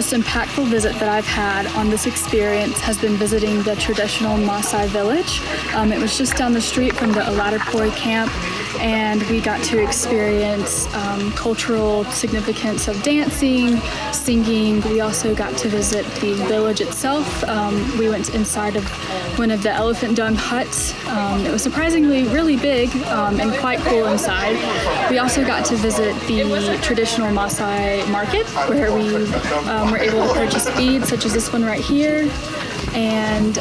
most impactful visit that I've had on this experience has been visiting the traditional Maasai village. It was just down the street from the Alatarpuri camp, and we got to experience cultural significance of dancing, singing. We also got to visit the village itself. We went inside of one of the elephant dung huts. It was surprisingly really big and quite cool inside. We also got to visit the traditional Maasai market, where we were able to purchase beads such as this one right here. And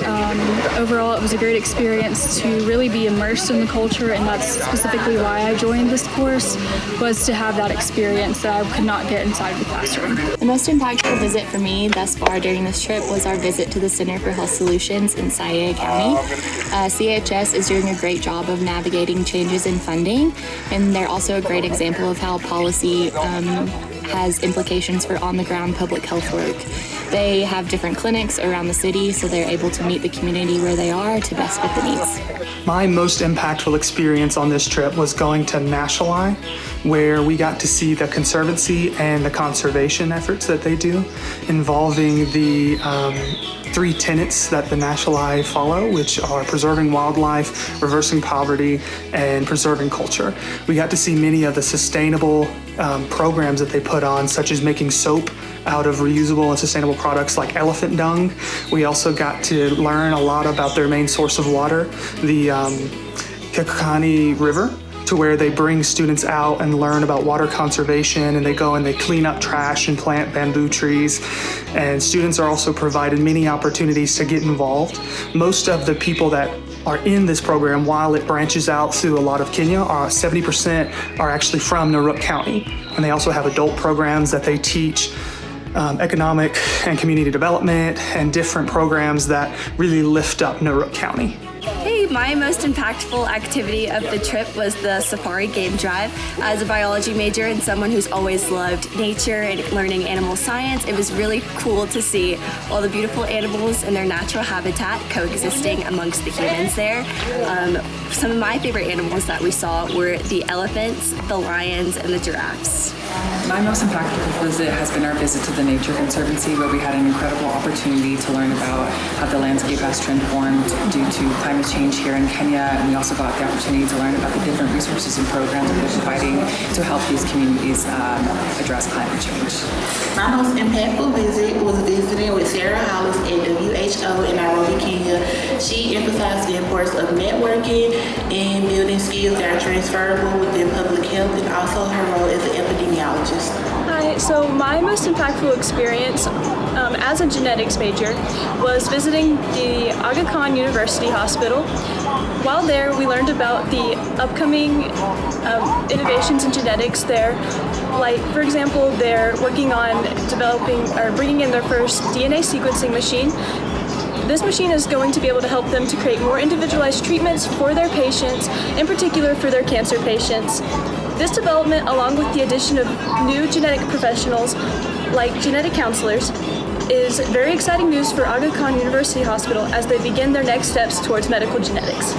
overall, it was a great experience to really be immersed in the culture, and that's specifically why I joined this course, was to have that experience that I could not get inside the classroom. The most impactful visit for me thus far during this trip was our visit to the Center for Health Solutions in Sayegh County. CHS is doing a great job of navigating changes in funding, and they're also a great example of how policy has implications for on-the-ground public health work. They have different clinics around the city, so they're able to meet the community where they are to best fit the needs. My most impactful experience on this trip was going to Nashalai, where we got to see the conservancy and the conservation efforts that they do, involving the 3 tenets that the Nashalai follow, which are preserving wildlife, reversing poverty, and preserving culture. We got to see many of the sustainable programs that they put on, such as making soap out of reusable and sustainable products like elephant dung. We also got to learn a lot about their main source of water, the Kekani River, to where they bring students out and learn about water conservation, and they go and they clean up trash and plant bamboo trees. And students are also provided many opportunities to get involved. Most of the people that are in this program, while it branches out through a lot of Kenya, 70% are actually from Narok County. And they also have adult programs that they teach economic and community development and different programs that really lift up Narok County. Hey, my most impactful activity of the trip was the safari game drive. As a biology major and someone who's always loved nature and learning animal science, it was really cool to see all the beautiful animals in their natural habitat coexisting amongst the humans there. Some of my favorite animals that we saw were the elephants, the lions, and the giraffes. My most impactful visit has been our visit to the Nature Conservancy, where we had an incredible opportunity to learn about how the landscape has transformed due to climate change here in Kenya, and we also got the opportunity to learn about the different resources and programs that they're providing to help these communities address climate change. My most impactful visit was visiting with Sarah Hollis at WHO in Nairobi, Kenya. She emphasized the importance of networking and building skills that are transferable within public health, and also her role as an epidemiologist. Hi, so my most impactful experience as a genetics major was visiting the Aga Khan University Hospital. While there, we learned about the upcoming innovations in genetics there. Like, for example, they're working on developing or bringing in their first DNA sequencing machine. This machine is going to be able to help them to create more individualized treatments for their patients, in particular for their cancer patients. This development, along with the addition of new genetic professionals like genetic counselors, is very exciting news for Aga Khan University Hospital as they begin their next steps towards medical genetics.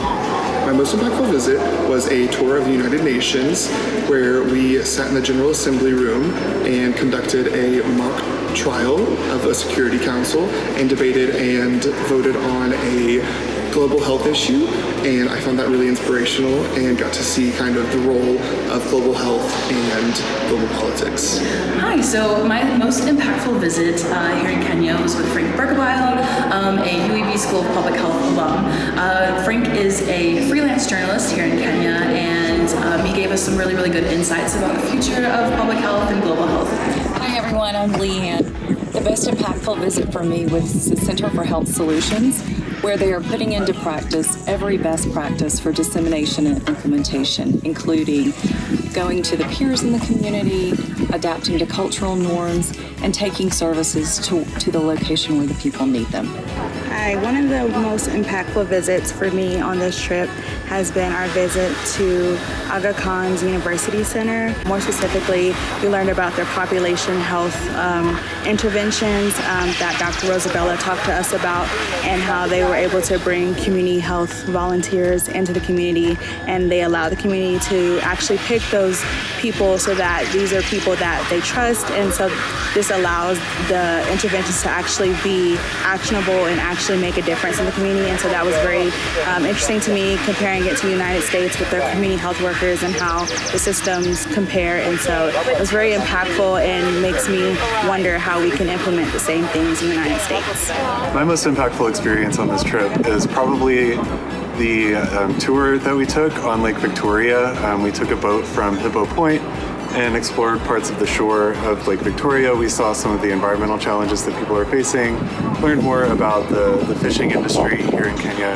My most impactful visit was a tour of the United Nations, where we sat in the General Assembly room and conducted a mock trial of a Security Council and debated and voted on a global health issue, and I found that really inspirational and got to see kind of the role of global health and global politics. Hi, so my most impactful visit here in Kenya was with Frank Berkebile, a UAB School of Public Health alum. Frank is a freelance journalist here in Kenya, and he gave us some really, really good insights about the future of public health and global health. Hi everyone, I'm Leanne. The most impactful visit for me was the Center for Health Solutions, where they are putting into practice every best practice for dissemination and implementation, including going to the peers in the community, adapting to cultural norms, and taking services to the location where the people need them. Hi, one of the most impactful visits for me on this trip has been our visit to Aga Khan's University Center. More specifically, we learned about their population health interventions that Dr. Rosabella talked to us about, and how they were able to bring community health volunteers into the community, and they allow the community to actually pick the those people so that these are people that they trust, and so this allows the interventions to actually be actionable and actually make a difference in the community. And so that was very interesting to me, comparing it to the United States with their community health workers and how the systems compare. And so it was very impactful and makes me wonder how we can implement the same things in the United States. My most impactful experience on this trip is probably the tour that we took on Lake Victoria. We took a boat from Hippo Point and explored parts of the shore of Lake Victoria. We saw some of the environmental challenges that people are facing, learned more about the fishing industry here in Kenya,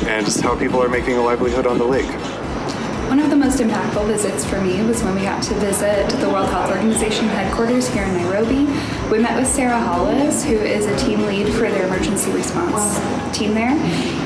and just how people are making a livelihood on the lake. One of the most impactful visits for me was when we got to visit the World Health Organization headquarters here in Nairobi. We met with Sarah Hollis, who is a team lead for their emergency response team there,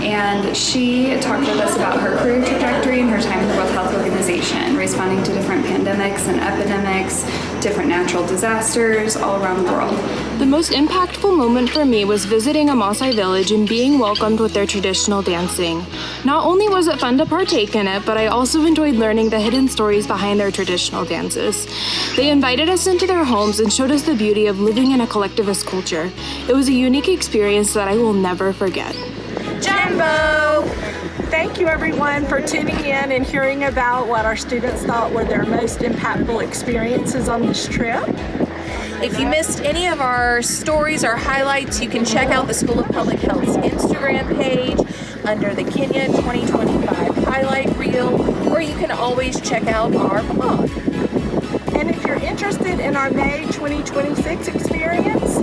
and she talked with us about her career trajectory and her time in the World Health Organization, responding to different pandemics and epidemics, different natural disasters all around the world. The most impactful moment for me was visiting a Maasai village and being welcomed with their traditional dancing. Not only was it fun to partake in it, but I also enjoyed learning the hidden stories behind their traditional dances. They invited us into their homes and showed us the beauty of living in a collectivist culture. It was a unique experience that I will never forget. Jumbo! Thank you everyone for tuning in and hearing about what our students thought were their most impactful experiences on this trip. If you missed any of our stories or highlights, you can check out the School of Public Health's Instagram page under the Kenya 2025 highlight reel, or you can always check out our blog. And if you're interested in our May 2026 experience,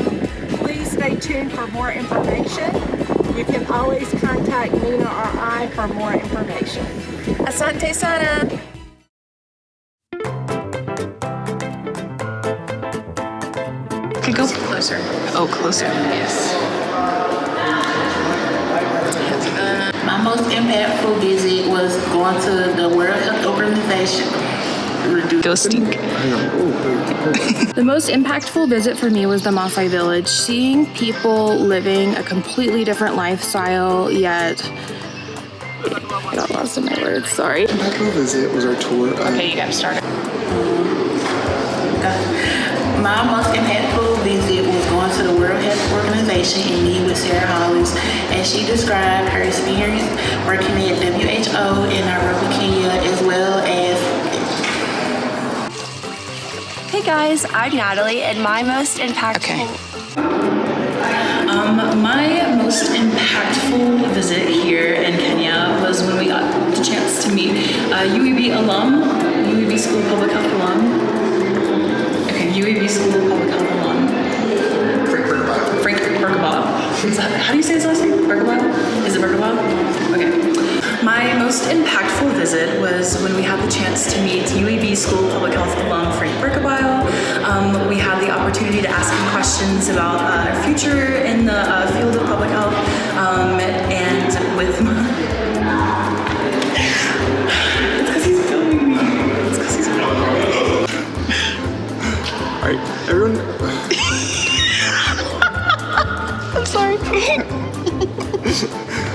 please stay tuned for more information. You can always contact Nina or I for more information. Asante sana! Okay, go closer. Oh, closer. Yes. My most impactful visit was going to the World Health Organization. Go stink. The most impactful visit for me was the Maasai village. Seeing people living a completely different lifestyle, yet I got lost in my words, sorry. The impactful visit was our tour. Okay, you gotta start it. My most impactful visit was going to the World Health Organization and meeting with Sarah Hollis, and she described her experience working at WHO in Nairobi, Kenya, as well as. Hey guys, I'm Natalie, and my most impactful. My most impactful visit here in Kenya was when we got the chance to meet UAB alum, UAB School of Public Health alum. Okay, UAB School of Public Health alum. Frank Bergabile. How do you say his last name? Bergabile? Is it Bergabile? Okay. My most impactful visit was when we had the chance to meet UAB School of Public Health alum Frank Bergabile. We had the opportunity to ask him questions about our future in the field of public health, and with my... It's because he's filming me. All right, everyone. I'm sorry.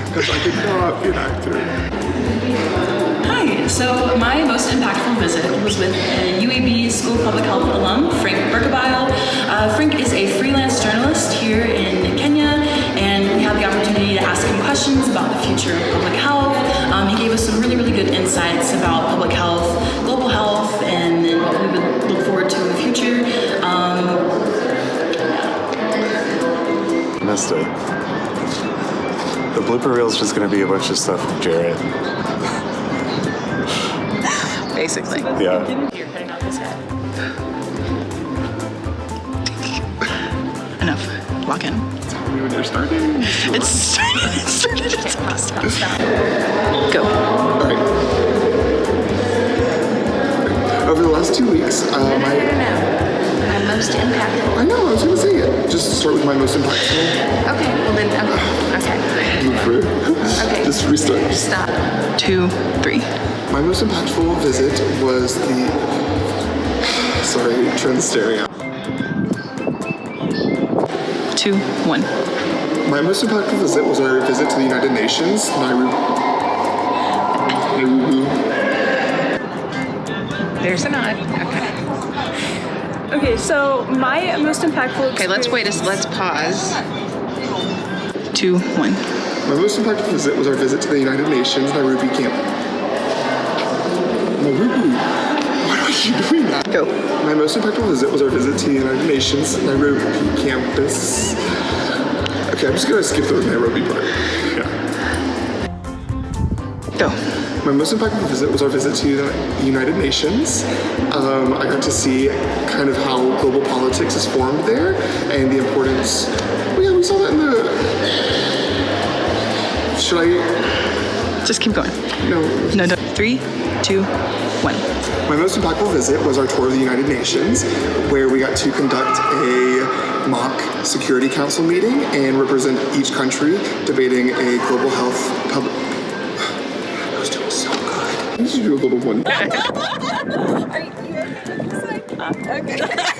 Because I could not be an actor. Hi, so my most impactful visit was with UAB School of Public Health alum, Frank Bergabile. Frank is a freelance journalist here in Kenya, and we had the opportunity to ask him questions about the future of public health. He gave us some really, really good insights about public health, global health, and what we would look forward to in the future. Missed it. The blooper reel is just going to be a bunch of stuff with Jarrett. Basically. Yeah. You're cutting off his head. Enough. Lock in. Tell me when you're starting. It's started. Stop. Go. All right. Over the last 2 weeks, No. My most impactful. I know, I was going to say it. Just start with my most impactful. Okay, well then, okay. Move through. Okay. Just restart. Stop. 2, 3. My most impactful visit was the... Sorry, Trent's staring at. 2, 1. My most impactful visit was our visit to the United Nations, Nairobi. There's a nod. Okay. Okay, so my most impactful Okay, let's pause. 2, 1. My most impactful visit was our visit to the United Nations Nairobi camp. Nairobi. Why do I keep doing that? Go. My most impactful visit was our visit to the United Nations Nairobi campus. Okay, I'm just gonna skip the Nairobi part. Yeah. Go. My most impactful visit was our visit to the United Nations. I got to see kind of how global politics is formed there and the importance. Oh yeah, we saw that in the. Should I? Just keep going. No. 3, 2, 1. My most impactful visit was our tour of the United Nations, where we got to conduct a mock Security Council meeting and represent each country debating a global health public. I was doing so good. I need to do a little one. Are you okay? Okay.